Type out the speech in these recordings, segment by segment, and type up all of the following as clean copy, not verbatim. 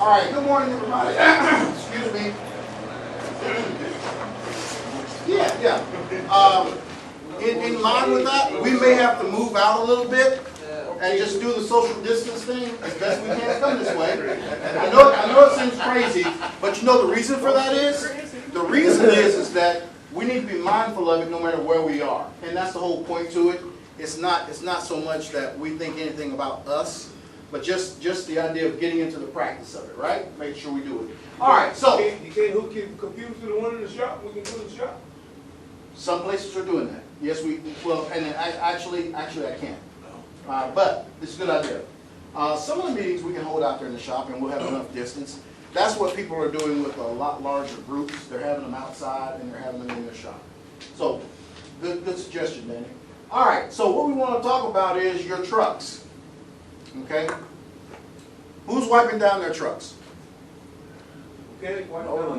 All right, good morning, everybody. Excuse me. In line with that, we may have to move out a little bit and just do the social distance thing as best we can. Come this way. I know it seems crazy, but you know the reason for that is? The reason is that we need to be mindful of it no matter where we are. And that's the whole point to it. It's not so much that we think anything about us, but just the idea of getting into the practice of it, right? Make sure we do it. All right, so. You can't hook your computer to the one in the shop? We can do it in the shop? Some places are doing that. Yes, well, and actually I can't. But it's a good idea. Some of the meetings we can hold out there in the shop and we'll have enough distance. That's what people are doing with a lot larger groups. They're having them outside and they're having them in their shop. So, good suggestion, Danny. All right, so what we want to talk about is your trucks. Okay? Who's wiping down their trucks? Okay, Nolan.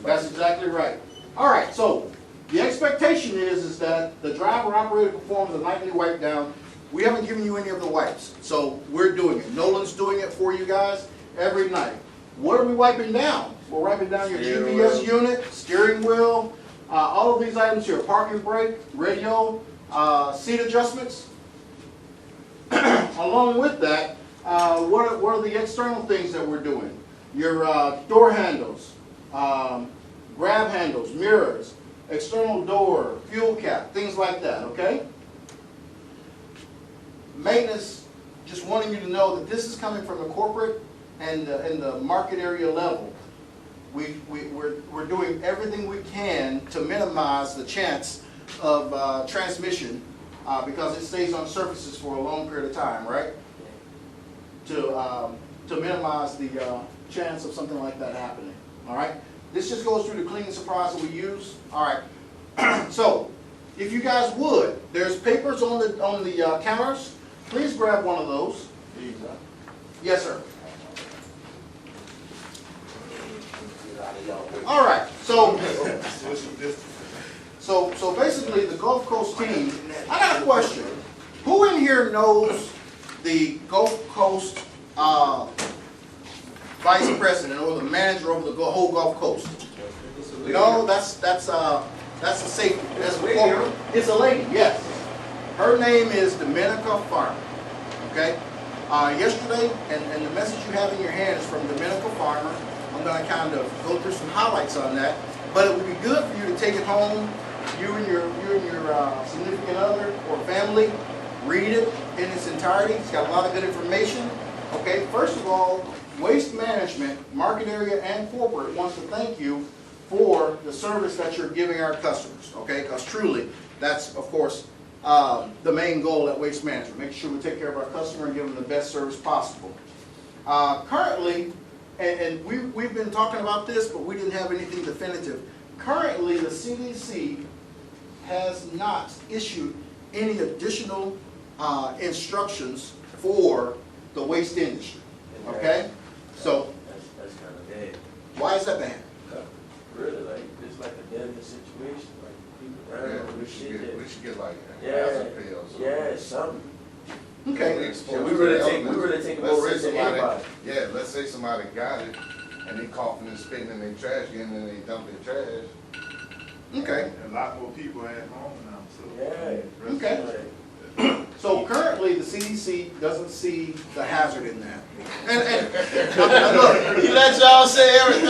That's exactly right. All right, so the expectation is that the driver operator performs a nightly wipe down. We haven't given you any of the wipes, so we're doing it. Nolan's doing it for you guys every night. What are we wiping down? We're wiping down your GPS unit, steering wheel, all of these items here, parking brake, radio, seat adjustments. Along with that, what are the external things that we're doing? Your door handles, grab handles, mirrors, external door, fuel cap, things like that, okay? Maintenance, just wanting you to know that this is coming from the corporate and the market area level. We're doing everything we can to minimize the chance of transmission because it stays on surfaces for a long period of time, right? To minimize the chance of something like that happening, all right? This just goes through the cleaning supplies that we use. All right. So, if you guys would, there's papers on the counters. Please grab one of those. Yes, sir. All right. So basically, the Gulf Coast team. I got a question. Who in here knows the Gulf Coast vice president or the manager over the whole Gulf Coast? No, that's a safety. That's a corporate. It's a lady, yes. Her name is Dominica Farmer. Okay. Yesterday, and the message you have in your hand is from Dominica Farmer. I'm going to kind of go through some highlights on that. But it would be good for you to take it home. You and your significant other or family, read it in its entirety. It's got a lot of good information. Okay. First of all, Waste Management, market area and corporate, wants to thank you for the service that you're giving our customers, okay? Because truly, that's, of course, the main goal at Waste Management, making sure we take care of our customer and give them the best service possible. Currently, and we've been talking about this, but we didn't have anything definitive. Currently, the CDC has not issued any additional instructions for the waste industry, okay? So, that's kind of bad. Why is that bad? Really, like it's like a deadly situation. Like people around, we should get like acid pills. Yeah, something. Okay. So we really take more risk than anybody. Yeah, let's say somebody got it and they coughing and spitting in their trash can and then they dump their trash. Okay. And a lot more people at home now, so. Yeah. Okay. So currently, the CDC doesn't see the hazard in that. And look, He let y'all say everything.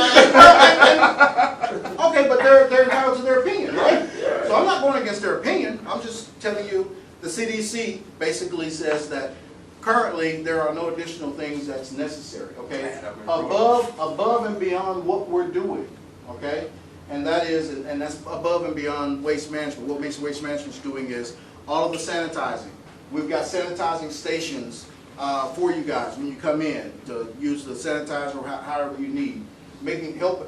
okay, but they're entitled to their opinion, right? Yeah. So I'm not going against their opinion. I'm just telling you the CDC basically says that currently there are no additional things that's necessary. Okay, above and beyond what we're doing. Okay, and that's above and beyond Waste Management. What Waste Management's doing is all of the sanitizing. We've got sanitizing stations for you guys when you come in to use the sanitizer however you need.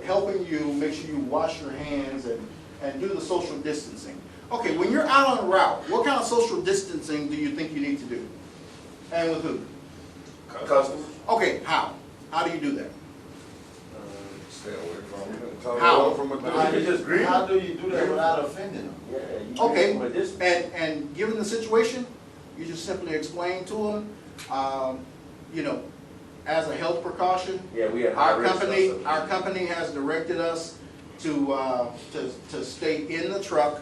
Helping you make sure you wash your hands and do the social distancing. Okay, when you're out on a route, what kind of social distancing do you think you need to do? And with who? Customers. Okay, how? How do you do that? Stay away from it. How? How do you do that without offending them? Yeah. You Okay, with this. and given the situation, you just simply explain to them, you know, as a health precaution, Yeah, we had high our risk company, also. our company has directed us to stay in the truck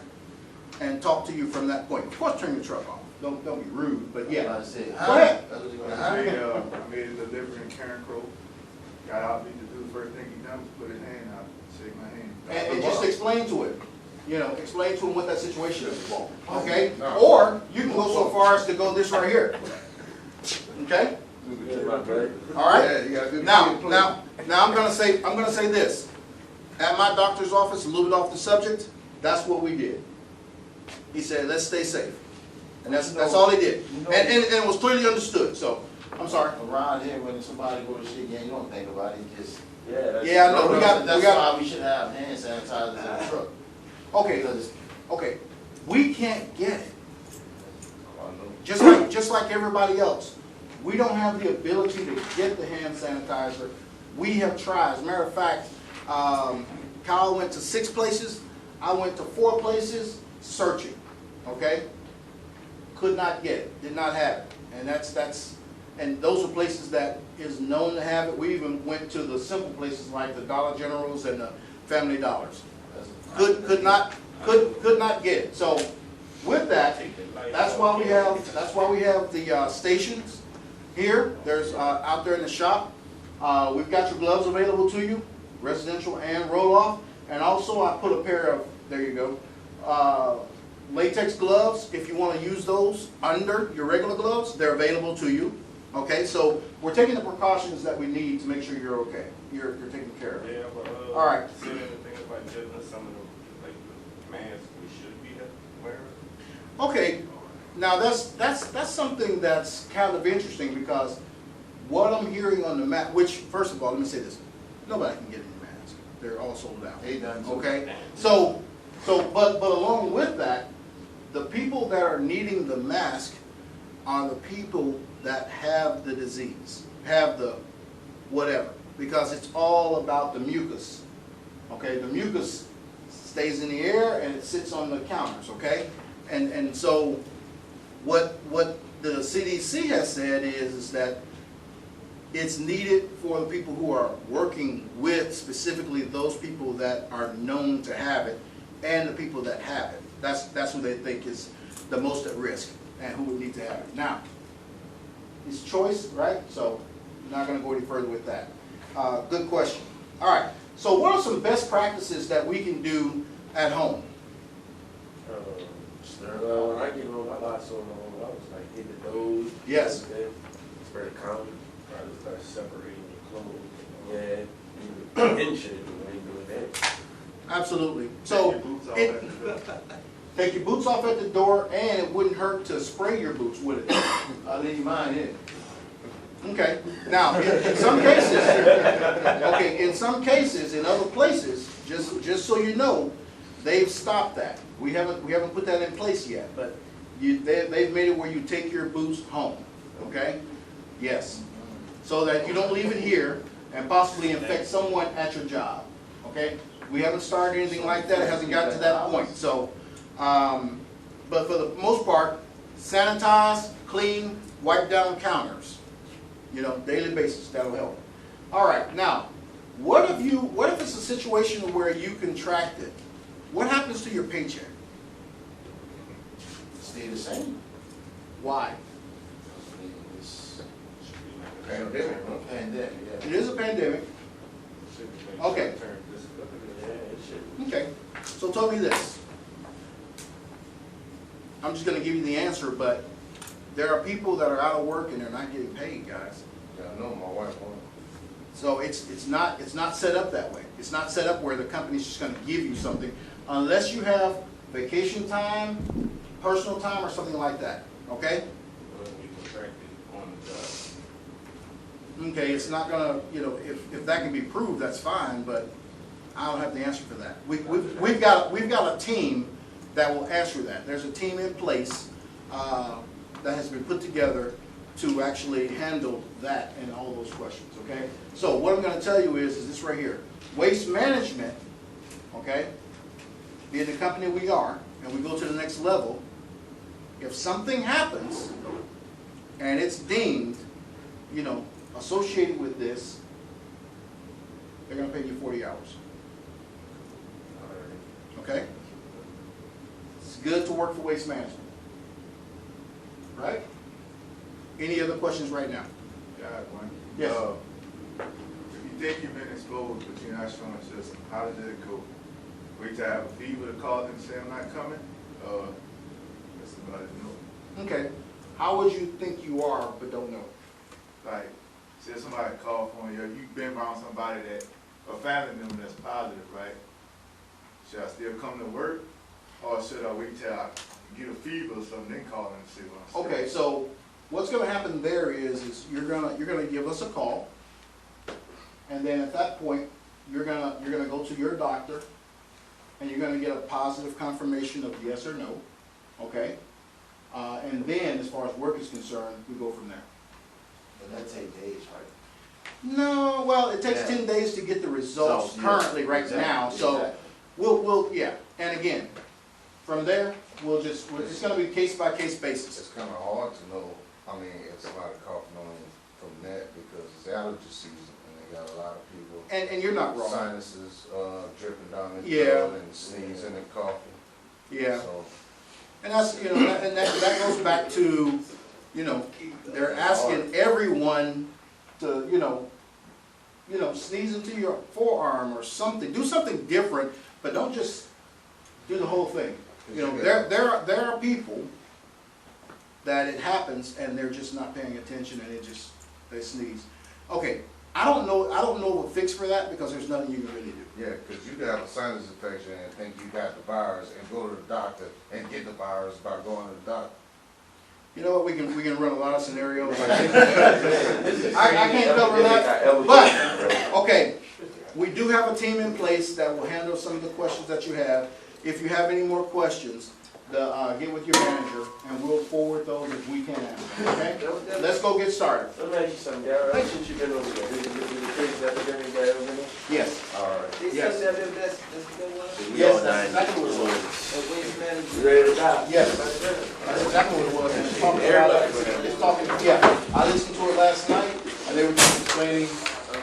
and talk to you from that point. Of course, turn your truck off. Don't be rude, but yeah. I said, Go ahead. I made a delivery in Karen Crow. Got out me to do the first thing he done was put his hand out, shake my hand. And just explain to him, explain to him what that situation is, okay? No. Or you can go so far as to go this right here, okay? Yeah, my brother. All right? Yeah, you gotta do the Now, kid play. now, I'm gonna say this. At my doctor's office, a little bit off the subject, that's what we did. He said, let's stay safe. And that's all he did. And it was clearly understood, so, I'm sorry. Around here, when somebody go to shit, yeah, you don't think about it, you just. Yeah, that's. Yeah, I know, we got, That's why we should have hand sanitizers in the truck. okay, Because okay. We can't get it. I know. Just like everybody else, we don't have the ability to get the hand sanitizer. We have tried. As a matter of fact, Kyle went to 6 places. I went to 4 places searching. Okay, could not get it. Did not have it. And those are places that is known to have it. We even went to the simple places like the Dollar Generals and the Family Dollars. Could not get it. So with that, that's why we have the stations here. There's out there in the shop. We've got your gloves available to you, residential and roll off. And also I put a pair of, there you go, latex gloves. If you want to use those under your regular gloves, they're available to you. Okay, so we're taking the precautions that we need to make sure you're okay. You're taken care of. Yeah, but, All right. Said anything about judging some of the, like, the masks we should be wearing? Okay, now that's something that's kind of interesting because what I'm hearing on the map, which first of all, let me say this, nobody can get any masks. They're all sold out. They done too. Okay, but along with that, the people that are needing the mask are the people that have the disease, have the whatever, because it's all about the mucus. Okay, the mucus stays in the air and it sits on the counters. Okay, and so what the CDC has said is that it's needed for the people who are working with specifically those people that are known to have it and the people that have it. That's who they think is the most at risk and who would need to have it. Now, it's choice, right? So I'm not going to go any further with that. Good question. All right. So what are some best practices that we can do at home? Well, when I get home, my lot's on home. I was like, hit the doors. Yes. Spread the condom. Try to start separating your clothes. Yeah. Insurance, we ain't doing that. Absolutely. So Take your boots off it- at the door. take your boots off at the door, and it wouldn't hurt to spray your boots, would it? I'll leave mine in. Okay. Now, in some cases, okay, in some cases, in other places, just so you know, they've stopped that. We haven't put that in place yet, but they've made it where you take your boots home. Okay? Yes. So that you don't leave it here and possibly infect someone at your job. Okay? We haven't started anything like that. It hasn't gotten to that point. So, but for the most part, sanitize, clean, wipe down counters. You know, daily basis. That'll help. All right. Now, what if it's a situation where you contract it? What happens to your paycheck? Stay the same. Why? It's Pandemic, huh? pandemic, It yeah. is a pandemic. Okay. Yeah, it should. Okay. So tell me this. I'm just going to give you the answer, but there are people that are out of work and they're not getting paid, guys. Yeah, I know my wife won. So it's not set up that way. It's not set up where the company's just going to give you something unless you have vacation time, personal time, or something like that. Okay? Well, we contracted on the job. Okay, it's not gonna, you know, if that can be proved, that's fine, but I don't have the answer for that. We've got a team that will answer that. There's a team in place that has been put together to actually handle that and all those questions, okay? So what I'm gonna tell you is this right here. Waste management, okay, being the company we are, and we go to the next level, if something happens and it's deemed, you know, associated with this, they're gonna pay you 40 hours. Okay? It's good to work for Waste Management. Right? Any other questions right now? Yeah, I have one. Yes. If you think you've been exposed, but you're not showing symptoms, how does it go? Wait till I have a fever to call them and say I'm not coming? Let somebody know. Okay. How would you think you are but don't know? Like, say somebody called for you, you've been around somebody that, a family member that's positive, right? Should I still come to work? Or should I wait till I get a fever or something, then call them and see what I'm saying? Okay, so what's gonna happen there is you're gonna give us a call, and then at that point, you're gonna go to your doctor, and you're gonna get a positive confirmation of yes or no, okay? And then, as far as work is concerned, we go from there. But that take days, right? No, well, it takes Yeah. 10 days to get the results So, yeah, currently right exactly, now, so exactly. we'll, yeah. And again, from there, it's gonna be case-by-case basis. It's kinda hard to know, I mean, if somebody coughing on from that, because it's allergy season, and they got a lot of people. And you're not wrong. Sinuses, dripping down their Yeah. throat and sneezing and coughing. Yeah. So, And that's, that goes back to, they're asking everyone to, sneeze into your forearm or something. Do something different, but don't just do the whole thing. There are people that it happens and they're just not paying attention and they sneeze. Okay, I don't know of a fix for that because there's nothing you can really do. yeah, because you can have a sinus infection and think you got the virus and go to the doctor and get the virus by going to the doctor. You know what, we can run a lot of scenarios. I can't cover that, but, okay, we do have a team in place that will handle some of the questions that you have. If you have any more questions, get with your manager and we'll forward those if we can answer, okay? Let's go get started. Let me ask you something, Gary. Since you've been over there, did the crazy epidemic guy over there? Yes. Alright. Yes. That's a good one. Yes, that's exactly what it was. That waste management. You ready to die? Yes. That's exactly what it was. And it's talking, yeah, I listened to it last night and they were just explaining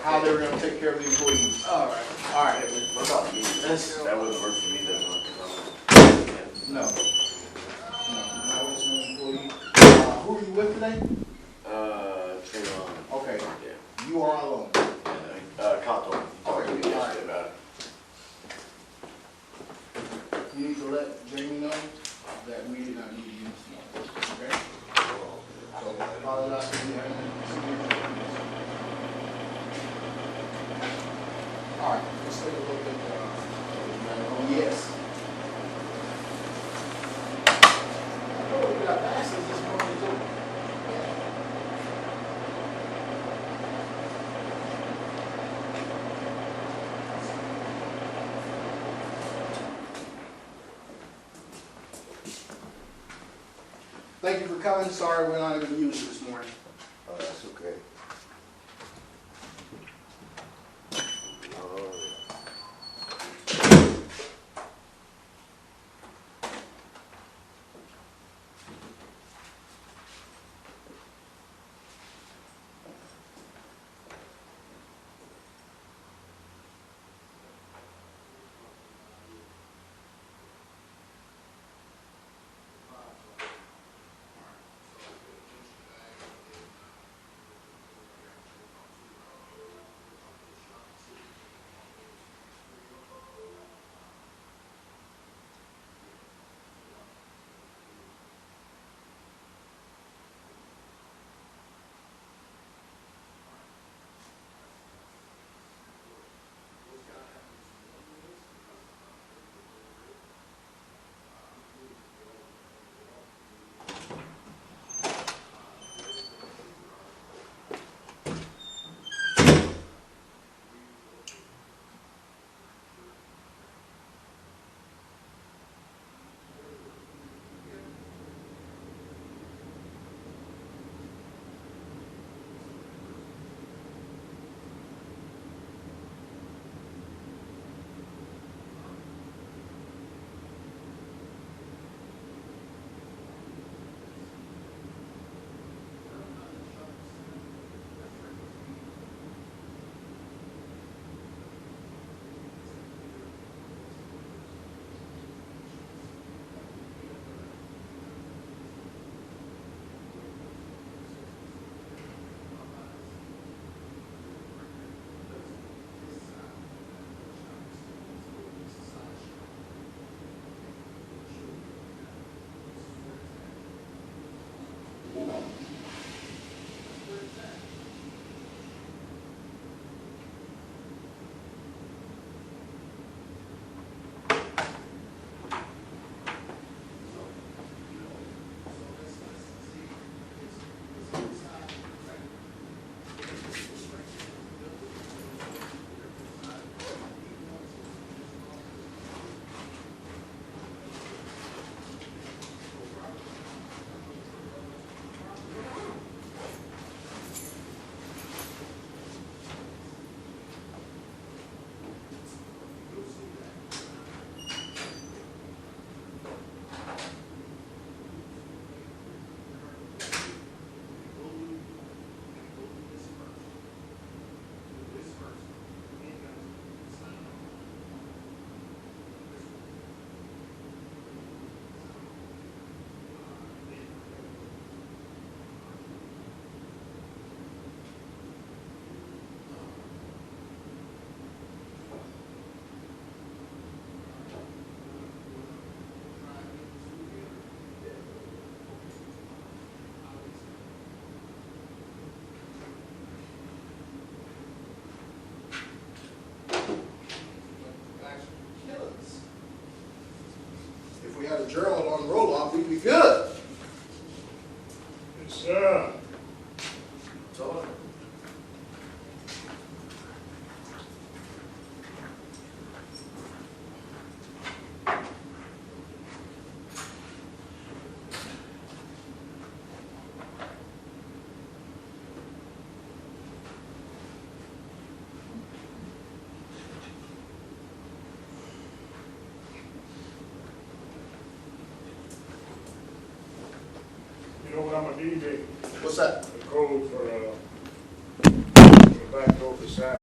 how they were gonna take care of the employees. Alright. All right. What about me? That wouldn't work for me that much. No. No, not with an employee. Who are you with today? Trayvon. Okay, Yeah. you are alone. Kanto. You talked to me Okay, yesterday about it. You need to let Jamie know that we did not need you this morning, okay? So, apologize for you having all right, let's take a look at, yes. Oh, we got access this morning too. Thank you for coming. Sorry we're not able to use you this morning. Oh, that's okay. Sir. You know what I'm gonna need, What's that? the code for, the back door beside.